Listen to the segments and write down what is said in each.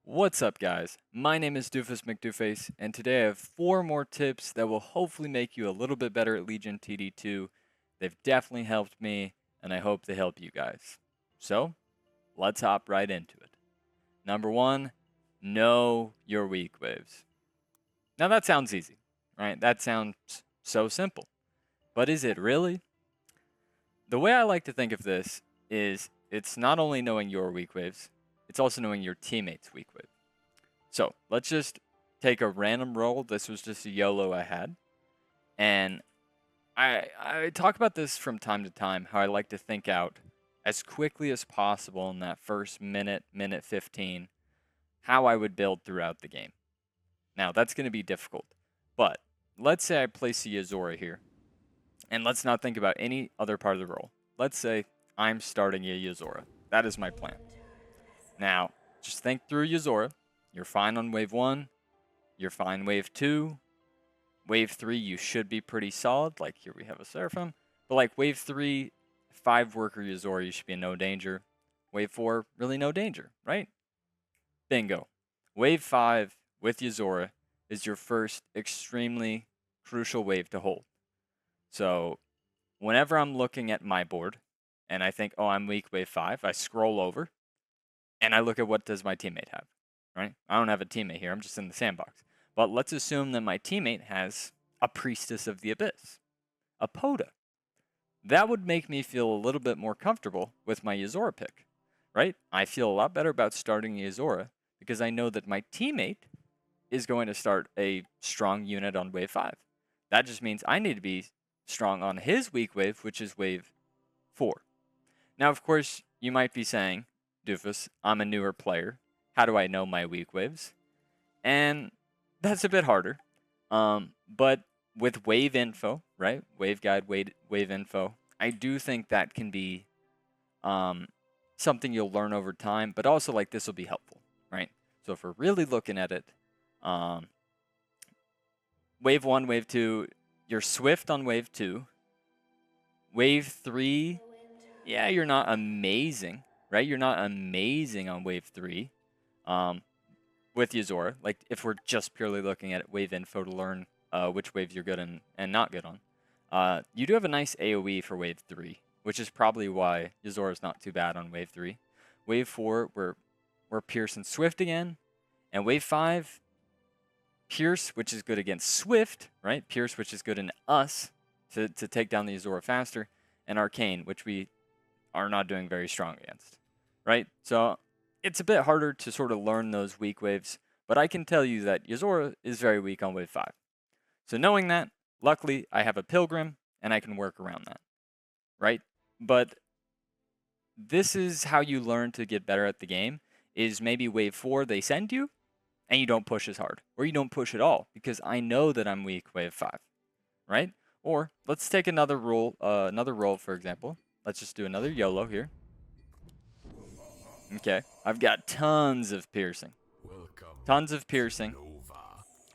What's up, guys? My name is Doofus Mcdooface, and today I have 4 more tips that will hopefully make you a little bit better at Legion TD2. They've definitely helped me, and I hope they help you guys. So, let's hop right into it. Number 1, know your weak waves. Now that sounds easy, right? That sounds so simple. But is it really? The way I like to think of this is it's not only knowing your weak waves, it's also knowing your teammates' weak wave. So let's just take a random roll. This was just a YOLO I had. And I talk about this from time to time, how I like to think out as quickly as possible in that first minute, minute 15, how I would build throughout the game. Now, that's going to be difficult. But let's say I place a Yozora here. And let's not think about any other part of the roll. Let's say I'm starting a Yozora. That is my plan. Now, just think through Yozora. You're fine on wave 1. You're fine wave 2. Wave 3, you should be pretty solid. Like, here we have a Seraphim. But, like, wave 3, 5-worker Yozora, you should be in no danger. Wave 4, really no danger, right? Bingo. Wave 5 with Yozora is your first extremely crucial wave to hold. So, whenever I'm looking at my board, and I think, oh, I'm weak wave 5, I scroll over, and I look at what does my teammate have, right? I don't have a teammate here. I'm just in the sandbox. But let's assume that my teammate has a Priestess of the Abyss, a Poda. That would make me feel a little bit more comfortable with my Yozora pick, right? I feel a lot better about starting Yozora because I know that my teammate is going to start a strong unit on wave 5. That just means I need to be strong on his weak wave, which is wave 4. Now, of course, you might be saying, Doofus, I'm a newer player. How do I know my weak waves? And that's a bit harder. But with wave info, right? Wave guide, wave info, I do think that can be something you'll learn over time, but also like this will be helpful, right? So if we're really looking at it, wave 1, wave 2, you're swift on wave 2. Wave 3, yeah, you're not amazing, right? You're not amazing on wave 3 with Yozora. Like, if we're just purely looking at wave info to learn which waves you're good in and not good on. You do have a nice AoE for wave 3, which is probably why Yozora is not too bad on wave 3. Wave 4, we're Pierce and Swift again. And wave 5, Pierce, which is good against Swift, right? Pierce, which is good in us to take down the Yozora faster. And Arcane, which we are not doing very strong against, right? So it's a bit harder to sort of learn those weak waves, but I can tell you that Yozora is very weak on wave 5. So knowing that, luckily I have a Pilgrim and I can work around that, right? But this is how you learn to get better at the game, is maybe wave 4 they send you and you don't push as hard, or you don't push at all because I know that I'm weak wave 5, right? Or let's take another roll, for example. Let's just do another YOLO here. Okay, I've got tons of piercing. Tons of piercing.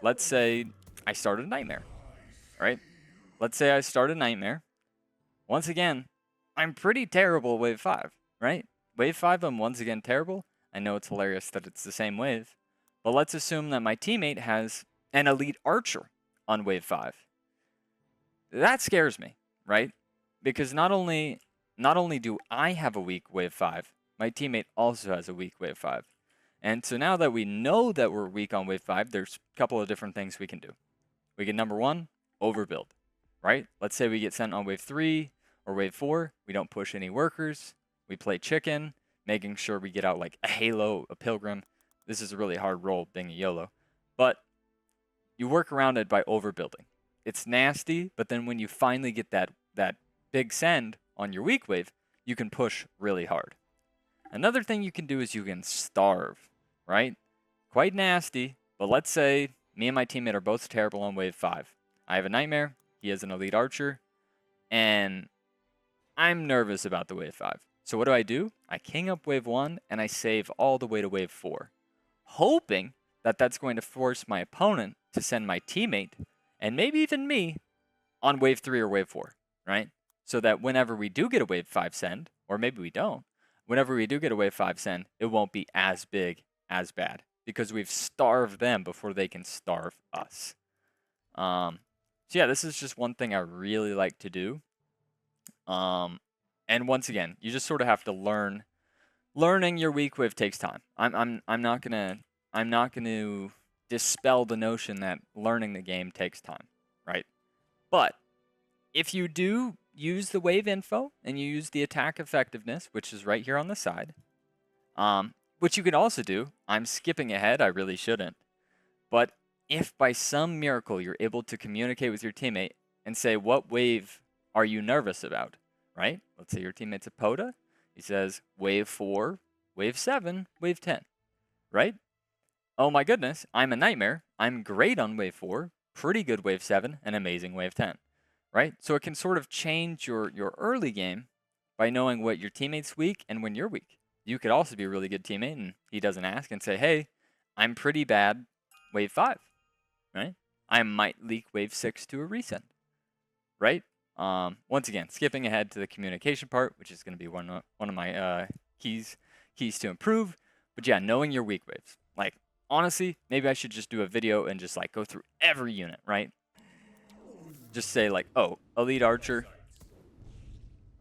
Let's say I start a Nightmare, right? Let's say I start a Nightmare. Once again, I'm pretty terrible wave 5, right? Wave 5, I'm once again terrible. I know it's hilarious that it's the same wave. But let's assume that my teammate has an elite archer on wave 5. That scares me, right? Because not only do I have a weak wave 5, my teammate also has a weak wave 5. And so now that we know that we're weak on wave 5, there's a couple of different things we can do. We can, number 1, overbuild, right? Let's say we get sent on wave 3 or wave 4. We don't push any workers. We play chicken, making sure we get out like a Halo, a Pilgrim. This is a really hard roll being a YOLO. But you work around it by overbuilding. It's nasty, but then when you finally get that big send on your weak wave, you can push really hard. Another thing you can do is you can starve, right? Quite nasty, but let's say me and my teammate are both terrible on wave 5. I have a Nightmare, he has an elite archer, and I'm nervous about the wave 5. So what do? I king up wave 1 and I save all the way to wave 4, hoping that that's going to force my opponent to send my teammate, and maybe even me, on wave 3 or wave 4, right? So that whenever we do get a wave 5 send, or maybe we don't, whenever we do get a wave 5 send, it won't be as big, as bad, because we've starved them before they can starve us. So yeah, this is just one thing I really like to do. And once again, you just sort of have to learn. Learning your weak wave takes time. I'm not gonna dispel the notion that learning the game takes time, right? But if you do use the wave info and you use the attack effectiveness, which is right here on the side, which you can also do. I'm skipping ahead. I really shouldn't. But if by some miracle you're able to communicate with your teammate and say, what wave are you nervous about, right? Let's say your teammate's a POTA. He says, wave 4, wave 7, wave 10, right? Oh my goodness, I'm a nightmare. I'm great on wave 4, pretty good wave 7, and amazing wave 10, right? So it can sort of change your early game by knowing what your teammate's weak and when you're weak. You could also be a really good teammate and he doesn't ask and say, hey, I'm pretty bad wave 5, right? I might leak wave 6 to a resend, right? Once again, skipping ahead to the communication part, which is going to be one of my keys to improve. But yeah, knowing your weak waves. Like, honestly, maybe I should just do a video and just like go through every unit, right? Just say like, oh, elite archer.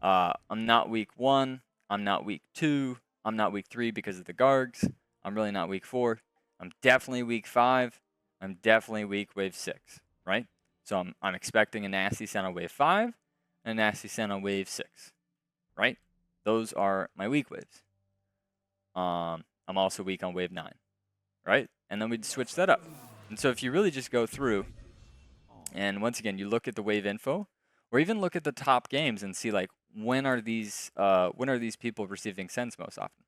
I'm not weak 1. I'm not weak 2. I'm not weak 3 because of the Gargs. I'm really not weak 4. I'm definitely weak 5. I'm definitely weak wave 6, right? So I'm expecting a nasty send on wave 5 and a nasty send on wave 6, right? Those are my weak waves. I'm also weak on wave 9, right? And then we'd switch that up. And so if you really just go through, and once again, you look at the wave info, or even look at the top games and see like, when are these people receiving sends most often?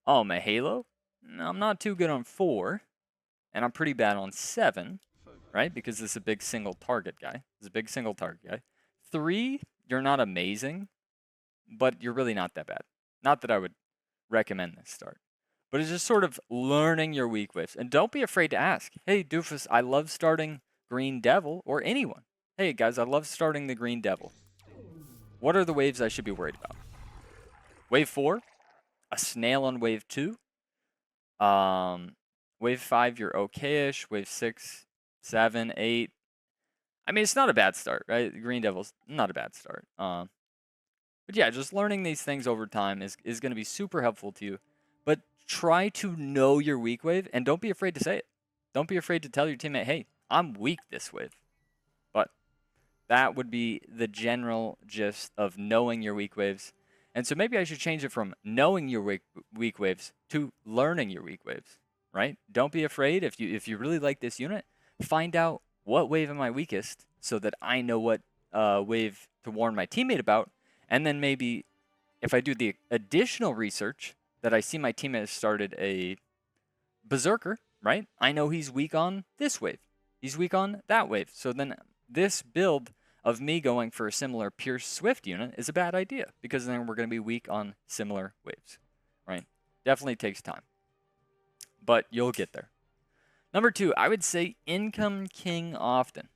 Oh, my Halo? No, I'm not too good on 4, and I'm pretty bad on 7, right? Because this is a big single target guy. 3, you're not amazing, but you're really not that bad. Not that I would recommend this start. But it's just sort of learning your weak waves. And don't be afraid to ask, hey, Doofus, I love starting Green Devil, or anyone. Hey, guys, I love starting the Green Devil. What are the waves I should be worried about? Wave 4, a snail on wave 2. Wave 5, you're okay-ish. Wave 6, 7, 8. I mean, it's not a bad start, right? Green Devil's not a bad start. But yeah, just learning these things over time is going to be super helpful to you. But try to know your weak wave, and don't be afraid to say it. Don't be afraid to tell your teammate, hey, I'm weak this wave. But that would be the general gist of knowing your weak waves. And so maybe I should change it from knowing your weak waves to learning your weak waves, right? Don't be afraid. If you really like this unit, find out what wave am I weakest so that I know what wave to warn my teammate about. And then maybe if I do the additional research that I see my teammate has started a Berserker, right? I know he's weak on this wave. He's weak on that wave. So then this build of me going for a similar Pierce Swift unit is a bad idea, because then we're going to be weak on similar waves, right? Definitely takes time, but you'll get there. Number 2, I would say Income King often.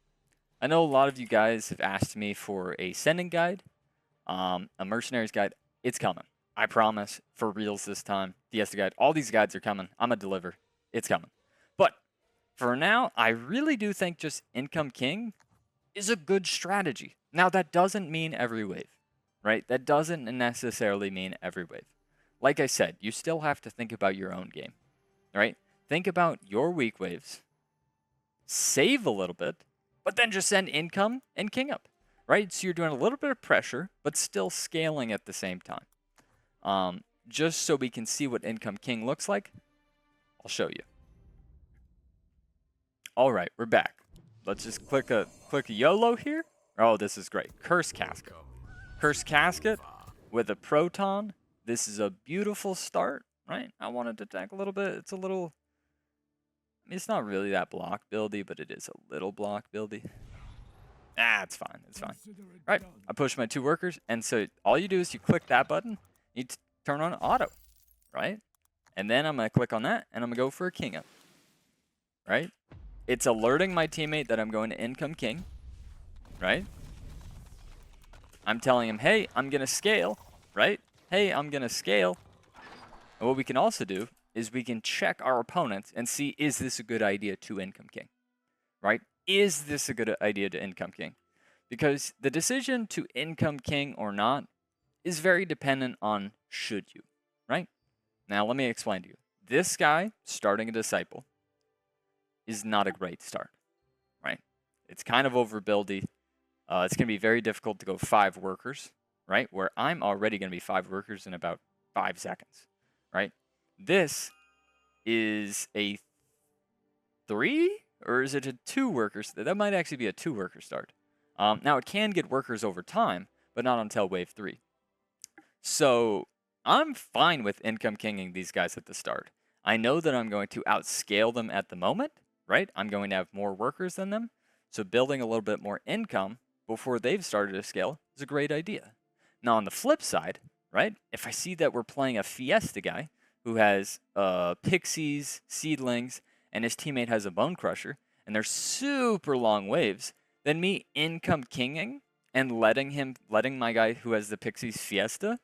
I know a lot of you guys have asked me for a sending guide, a mercenaries guide. It's coming. I promise, for reals this time. Fiesta guide, all these guides are coming. I'm going to deliver. It's coming. But for now, I really do think just Income King is a good strategy. Now, that doesn't mean every wave, right? That doesn't necessarily mean every wave. Like I said, you still have to think about your own game, right? Think about your weak waves, save a little bit, but then just send income and king up, right? So you're doing a little bit of pressure, but still scaling at the same time. Just so we can see what income king looks like, I'll show you. All right, we're back. Let's just click a YOLO here. Oh, this is great. Curse Casket. Curse Casket with a Proton. This is a beautiful start, right? I wanted to tank a little bit. It's a little... I mean, it's not really that block buildy, but it is a little block buildy. It's fine. It's fine. Right, I push my 2 workers, and so all you do is you click that button, you turn on auto, right? And then I'm going to click on that, and I'm going to go for a king up, right? It's alerting my teammate that I'm going to income king, right? I'm telling him, hey, I'm going to scale, right? Hey, I'm going to scale. And what we can also do is we can check our opponents and see, is this a good idea to income king, right? Is this a good idea to income king? Because the decision to income king or not is very dependent on should you, right? Now, let me explain to you. This guy starting a disciple is not a great start, right? It's kind of overbuildy. It's going to be very difficult to go 5 workers, right? Where I'm already going to be 5 workers in about 5 seconds, right? This is a 3 or is it a 2 workers? That might actually be a 2 worker start. Now it can get workers over time, but not until wave 3. So I'm fine with income kinging these guys at the start. I know that I'm going to outscale them at the moment, right? I'm going to have more workers than them. So building a little bit more income before they've started to scale is a great idea. Now on the flip side, right? If I see that we're playing a Fiesta guy who has pixies, seedlings, and his teammate has a bone crusher, and they're super long waves, then me income kinging and letting my guy who has the pixies Fiesta,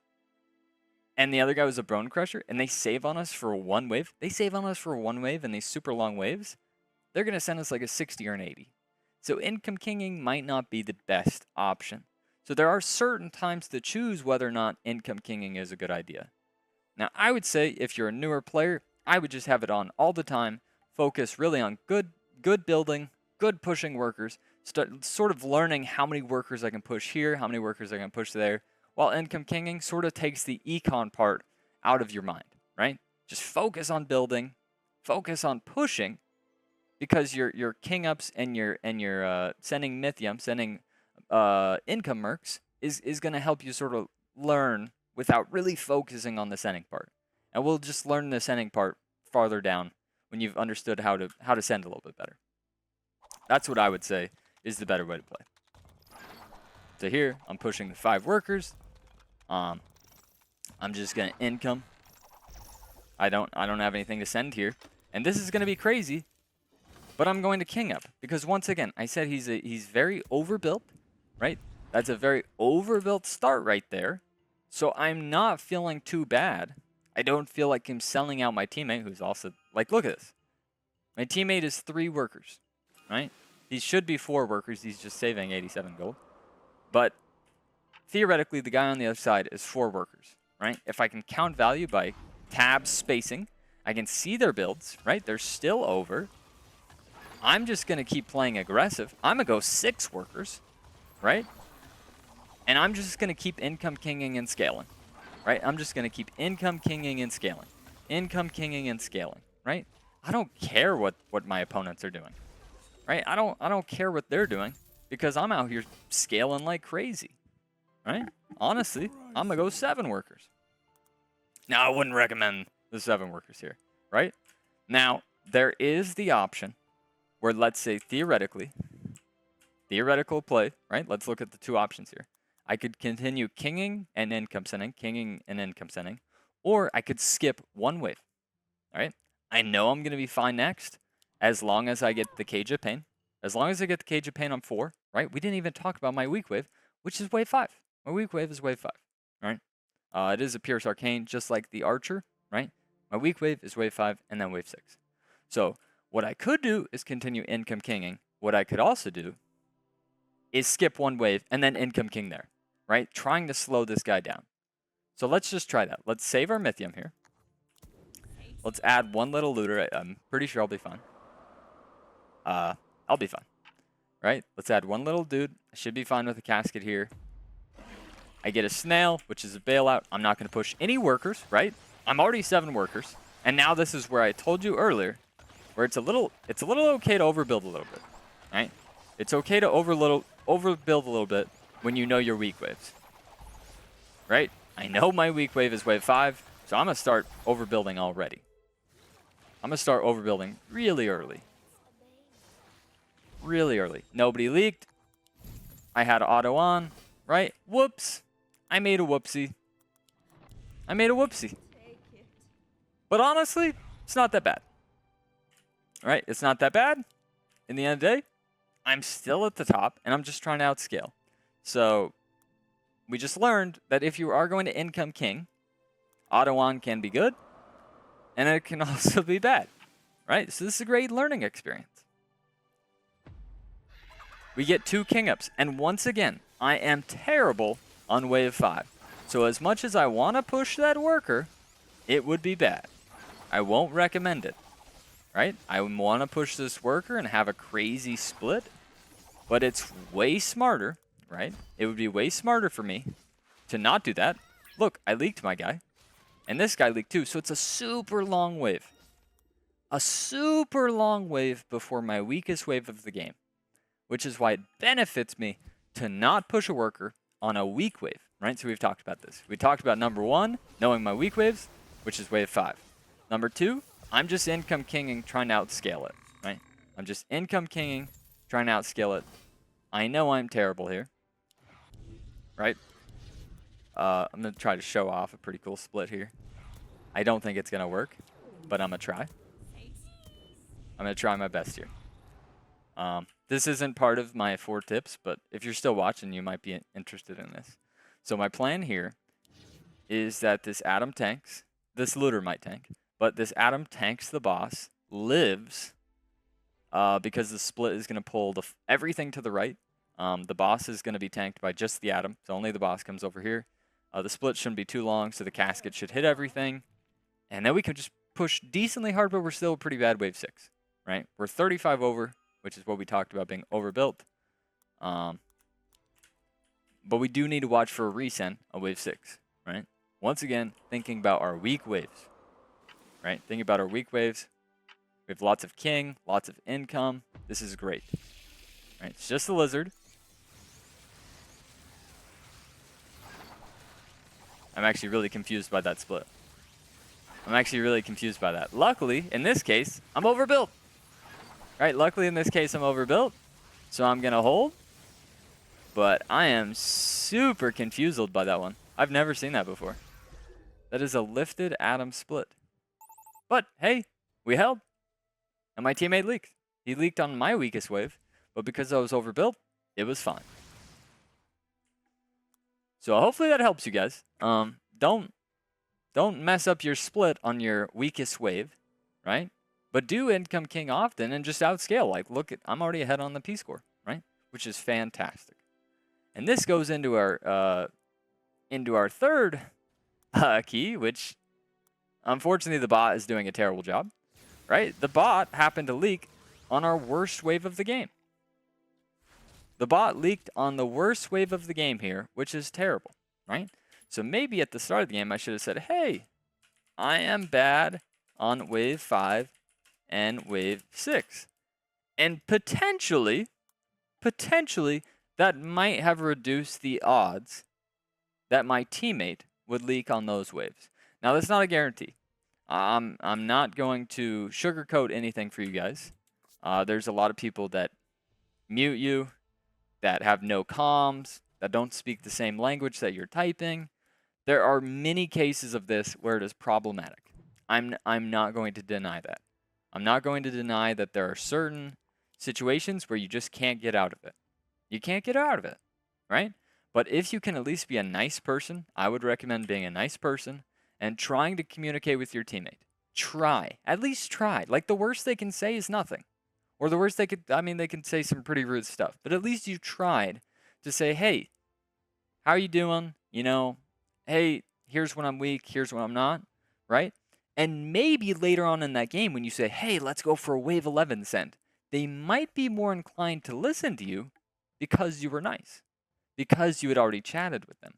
and the other guy was a bone crusher, and they save on us for 1 wave. They save on us for 1 wave in these super long waves. They're going to send us like a 60 or an 80. So income kinging might not be the best option. So there are certain times to choose whether or not income kinging is a good idea. Now, I would say if you're a newer player, I would just have it on all the time. Focus really on good building, good pushing workers. Start sort of learning how many workers I can push here, how many workers I can push there. While income kinging sort of takes the econ part out of your mind, right? Just focus on building, focus on pushing, because your king ups and your sending Mythium, sending income mercs is going to help you sort of learn without really focusing on the sending part. And we'll just learn the sending part farther down when you've understood how to send a little bit better. That's what I would say is the better way to play. So here I'm pushing the 5 workers. I'm just gonna income. I don't have anything to send here, and this is gonna be crazy. But I'm going to king up because once again I said he's very overbuilt, right? That's a very overbuilt start right there. So I'm not feeling too bad. I don't feel like I'm selling out my teammate, who's also like, look at this. My teammate is 3 workers, right? He should be 4 workers. He's just saving 87 gold. But theoretically, the guy on the other side is 4 workers, right? If I can count value by tab spacing, I can see their builds, right? They're still over. I'm just going to keep playing aggressive. I'm going to go 6 workers, right? And I'm just going to keep income kinging and scaling, right? I'm just going to keep income kinging and scaling. Income kinging and scaling, right? I don't care what my opponents are doing, right? I don't care what they're doing because I'm out here scaling like crazy, right? Honestly, I'm going to go 7 workers. Now, I wouldn't recommend the 7 workers here, right? Now, there is the option where, let's say, theoretical play, right? Let's look at the 2 options here. I could continue kinging and income sending, or I could skip 1 wave, all right? I know I'm going to be fine next as long as I get the Cage of Pain. As long as I get the Cage of Pain on 4, right? We didn't even talk about my weak wave, which is wave 5. My weak wave is wave 5, right? It is a Pierce Arcane, just like the Archer, right? My weak wave is wave 5 and then wave 6. So what I could do is continue income kinging. What I could also do is skip 1 wave and then income king there, right? Trying to slow this guy down. So let's just try that. Let's save our Mythium here. Let's add 1 little looter. I'm pretty sure I'll be fine. I'll be fine, right? Let's add 1 little dude. I should be fine with a casket here. I get a snail, which is a bailout. I'm not going to push any workers, right? I'm already 7 workers. And now this is where I told you earlier, where it's a little okay to overbuild a little bit, right? It's okay to overbuild a little bit when you know your weak waves, right? I know my weak wave is wave 5, so I'm going to start overbuilding already. I'm going to start overbuilding really early. Really early. Nobody leaked. I had auto on, right? Whoops. I made a whoopsie. But honestly, it's not that bad. Right? It's not that bad. In the end of the day, I'm still at the top, and I'm just trying to outscale. So we just learned that if you are going to income king, auto on can be good. and it can also be bad, right? So this is a great learning experience. We get 2 king ups, and once again, I am terrible on wave 5. So as much as I want to push that worker, it would be bad. I won't recommend it, right? I want to push this worker and have a crazy split, but it's way smarter, right? It would be way smarter for me to not do that. Look, I leaked my guy, and this guy leaked too, so it's a super long wave. A super long wave before my weakest wave of the game, which is why it benefits me to not push a worker on a weak wave, right? So we've talked about this. We talked about number 1, knowing my weak waves, which is wave 5. Number 2, I'm just income kinging, trying to outscale it, right? I'm just income kinging, trying to outscale it. I know I'm terrible here, right? I'm going to try to show off a pretty cool split here. I don't think it's going to work, but I'm going to try. I'm going to try my best here. This isn't part of my 4 tips, but if you're still watching, you might be interested in this. So my plan here is that this Adam tanks. This looter might tank, but this Adam tanks the boss, lives, because the split is going to pull everything to the right. The boss is going to be tanked by just the Adam, so only the boss comes over here. The split shouldn't be too long, so the casket should hit everything. And then we can just push decently hard, but we're still pretty bad wave 6, right? We're 35 over, which is what we talked about being overbuilt. But we do need to watch for a resend of wave 6, right? Once again, thinking about our weak waves, right? Thinking about our weak waves. We have lots of king, lots of income. This is great, right? It's just a lizard. I'm actually really confused by that split. I'm actually really confused by that. Luckily, in this case, I'm overbuilt. Right, luckily in this case I'm overbuilt, so I'm going to hold. But I am super confused by that one. I've never seen that before. That is a lifted Adam split. But, hey, we held. And my teammate leaked. He leaked on my weakest wave, but because I was overbuilt, it was fine. So hopefully that helps you guys. Don't mess up your split on your weakest wave, right? But do income king often and just outscale. Like, look, I'm already ahead on the P score, right? Which is fantastic. And this goes into our third key, which unfortunately the bot is doing a terrible job, right? The bot happened to leak on our worst wave of the game. The bot leaked on the worst wave of the game here, which is terrible, right? So maybe at the start of the game I should have said, hey, I am bad on wave 5 and wave 6. And potentially, that might have reduced the odds that my teammate would leak on those waves. Now, that's not a guarantee. I'm not going to sugarcoat anything for you guys. There's a lot of people that mute you, that have no comms, that don't speak the same language that you're typing. There are many cases of this where it is problematic. I'm not going to deny that. I'm not going to deny that there are certain situations where you just can't get out of it. You can't get out of it, right? But if you can at least be a nice person, I would recommend being a nice person and trying to communicate with your teammate. Try. At least try. Like, the worst they can say is nothing. Or the worst they can say some pretty rude stuff. But at least you tried to say, hey, how are you doing? You know, hey, here's when I'm weak, here's when I'm not, right? And maybe later on in that game when you say, hey, let's go for a wave 11 send, they might be more inclined to listen to you because you were nice, because you had already chatted with them,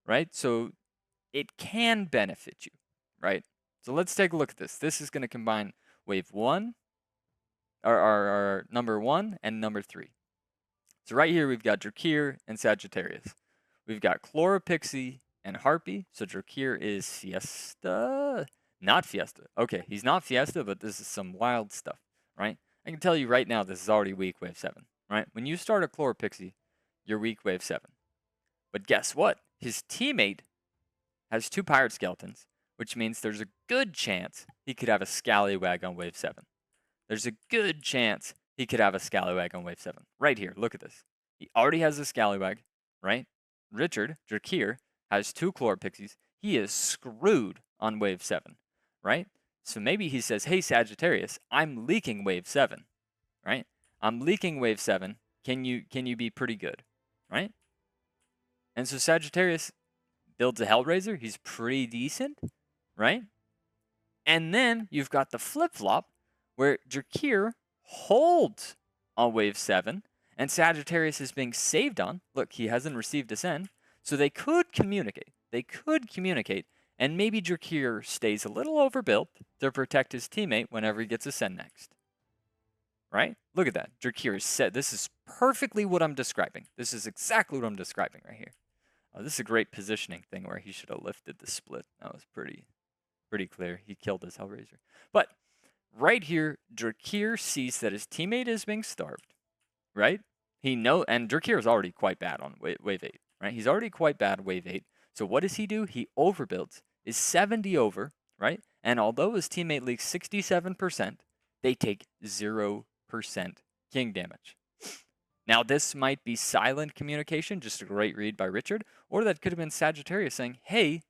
right? So it can benefit you, right? So let's take a look at this. This is going to combine wave 1, or number 1 and number 3. So right here we've got Drakir and Sagittarius. We've got Chloropixie and Harpy. So Drakir is Fiesta. Not Fiesta. Okay, he's not Fiesta, but this is some wild stuff, right? I can tell you right now this is already weak wave 7, right? When you start a Chloropixie, you're weak wave 7. But guess what? His teammate has 2 pirate skeletons, which means there's a good chance he could have a scallywag on wave 7. There's a good chance he could have a scallywag on wave 7. Right here, look at this. He already has a scallywag, right? Richard, Drakir, has 2 Chloropixies. He is screwed on wave 7, right? So maybe he says, hey, Sagittarius, I'm leaking wave 7, right? I'm leaking wave 7. Can you be pretty good, right? And so Sagittarius builds a Hellraiser. He's pretty decent, right? And then you've got the flip-flop where Drakir holds on wave 7, and Sagittarius is being saved on. Look, he hasn't received a send, so they could communicate. And maybe Drakir stays a little overbuilt to protect his teammate whenever he gets a send next. Right? Look at that. Drakir is set. This is perfectly what I'm describing. This is exactly what I'm describing right here. This is a great positioning thing where he should have lifted the split. That was pretty clear. He killed his Hellraiser. But right here, Drakir sees that his teammate is being starved, right? And Drakir is already quite bad on wave 8, right? He's already quite bad at wave 8. So what does he do? He overbuilds, is 70 over, right? And although his teammate leaks 67%, they take 0% king damage. Now, this might be silent communication, just a great read by Richard, or that could have been Sagittarius saying, hey,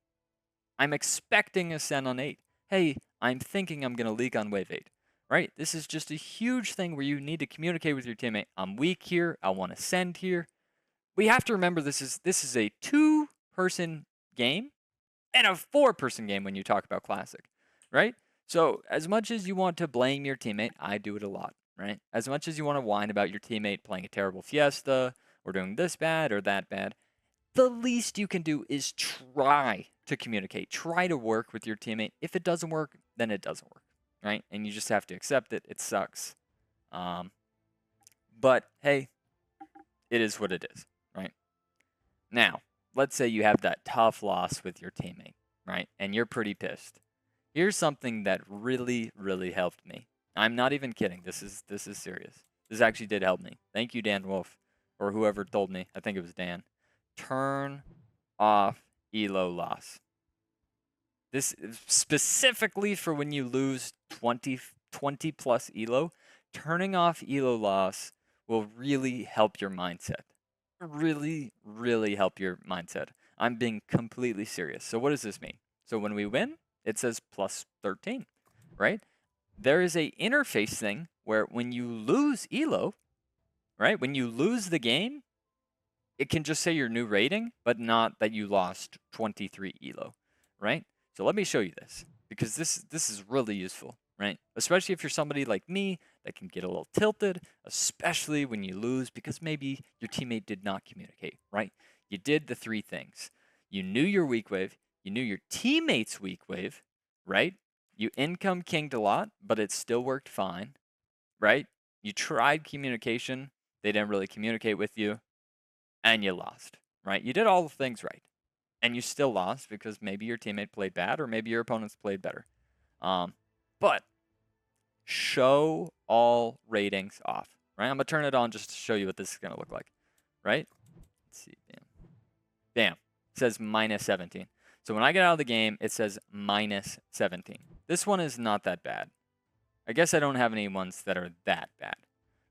I'm expecting a send on 8. Hey, I'm thinking I'm going to leak on wave 8, right? This is just a huge thing where you need to communicate with your teammate. I'm weak here. I want to send here. We have to remember this is a 2-person game and a 4-person game when you talk about Classic, right? So as much as you want to blame your teammate, I do it a lot, right? As much as you want to whine about your teammate playing a terrible Fiesta or doing this bad or that bad, the least you can do is try to communicate. Try to work with your teammate. If it doesn't work, then it doesn't work, right? And you just have to accept it. It sucks. But hey, it is what it is, right? Now, let's say you have that tough loss with your teammate, right? And you're pretty pissed. Here's something that really, really helped me. I'm not even kidding. This is serious. This actually did help me. Thank you, Dan Wolf, or whoever told me. I think it was Dan. Turn off elo loss. This is specifically for when you lose 20 plus elo. Turning off elo loss will really help your mindset. Really, really help your mindset. I'm being completely serious. So what does this mean? So when we win, it says plus 13, right? There is a interface thing where when you lose elo, right? When you lose the game, it can just say your new rating, but not that you lost 23 elo, right? So let me show you this, because this is really useful, right? Especially if you're somebody like me that can get a little tilted, especially when you lose because maybe your teammate did not communicate, right? You did the 3 things. You knew your weak wave, you knew your teammate's weak wave, right? You income kinged a lot, but it still worked fine, right? You tried communication, they didn't really communicate with you, and you lost, right? You did all the things right, and you still lost because maybe your teammate played bad or maybe your opponents played better. But show all ratings off, right? I'm going to turn it on just to show you what this is going to look like, right? Let's see. Bam. It says minus 17. So when I get out of the game, it says minus 17. This one is not that bad. I guess I don't have any ones that are that bad,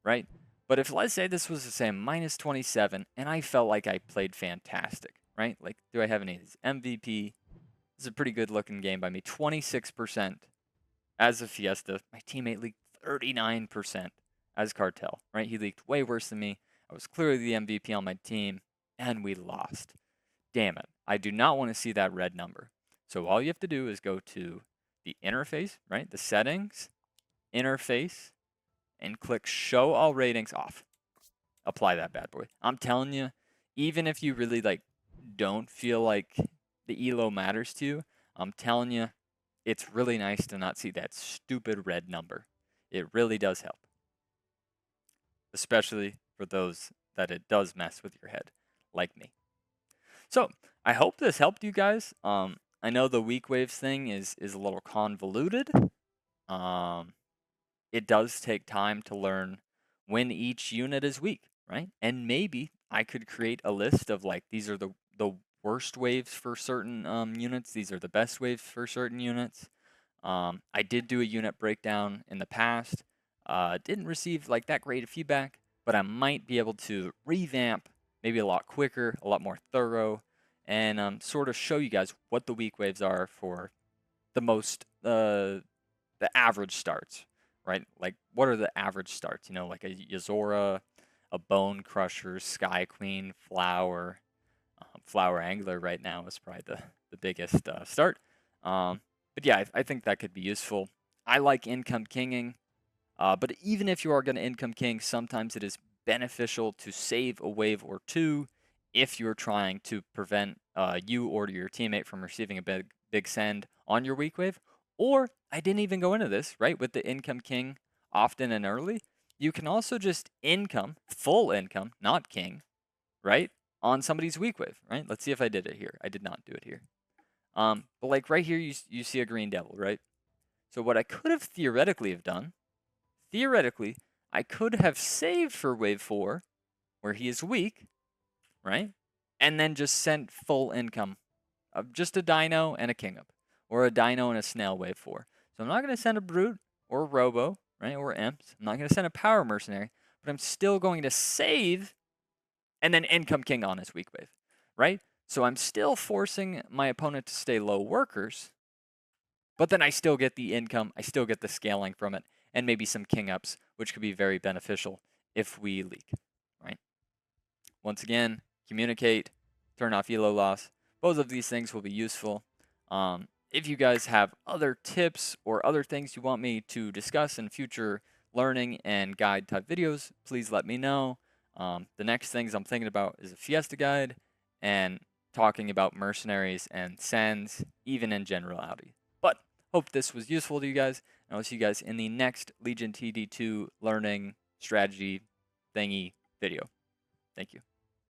right? But if, let's say this was, say, minus 27, and I felt like I played fantastic, right? Like, do I have any of these? MVP. This is a pretty good-looking game by me. 26% as a Fiesta. My teammate leaked 39% as Cartel, right? He leaked way worse than me. I was clearly the MVP on my team, and we lost. Damn it. I do not want to see that red number. So all you have to do is go to the interface, right? The settings, interface, and click show all ratings off. Apply that bad boy. I'm telling you, even if you really don't feel like the elo matters to you, I'm telling you, it's really nice to not see that stupid red number. It really does help. Especially for those that it does mess with your head, like me. So I hope this helped you guys. I know the weak waves thing is a little convoluted. It does take time to learn when each unit is weak, right? And maybe I could create a list of these are the worst waves for certain units. These are the best waves for certain units. I did do a unit breakdown in the past. Didn't receive that great of feedback, but I might be able to revamp maybe a lot quicker, a lot more thorough, and sort of show you guys what the weak waves are for the most the average starts, right? Like, what are the average starts? You know, like a Yozora, a Bone Crusher, Sky Queen, Flower. Flower Angler right now is probably the biggest start. But yeah, I think that could be useful. I like income kinging, but even if you are going to income king, sometimes it is beneficial to save a wave or two if you're trying to prevent you or your teammate from receiving a big send on your weak wave. Or, I didn't even go into this, right? With the income king often and early, you can also just income, full income, not king, right? On somebody's weak wave, right? Let's see if I did it here. I did not do it here. But like right here, you see a green devil, right? So what I could have theoretically done, I could have saved for wave 4, where he is weak, right? And then just sent full income of just a dino and a king up, or a dino and a snail wave 4. So I'm not going to send a brute or a robo, right? Or imps. I'm not going to send a power mercenary, but I'm still going to save and then income king on his weak wave, right? So I'm still forcing my opponent to stay low workers, but then I still get the income, I still get the scaling from it, and maybe some king ups, which could be very beneficial if we leak, right? Once again, communicate, turn off elo loss. Both of these things will be useful. If you guys have other tips or other things you want me to discuss in future learning and guide type videos, please let me know. The next things I'm thinking about is a Fiesta guide and talking about mercenaries and sends, even in generality. But hope this was useful to you guys, and I'll see you guys in the next Legion TD2 learning strategy thingy video. Thank you.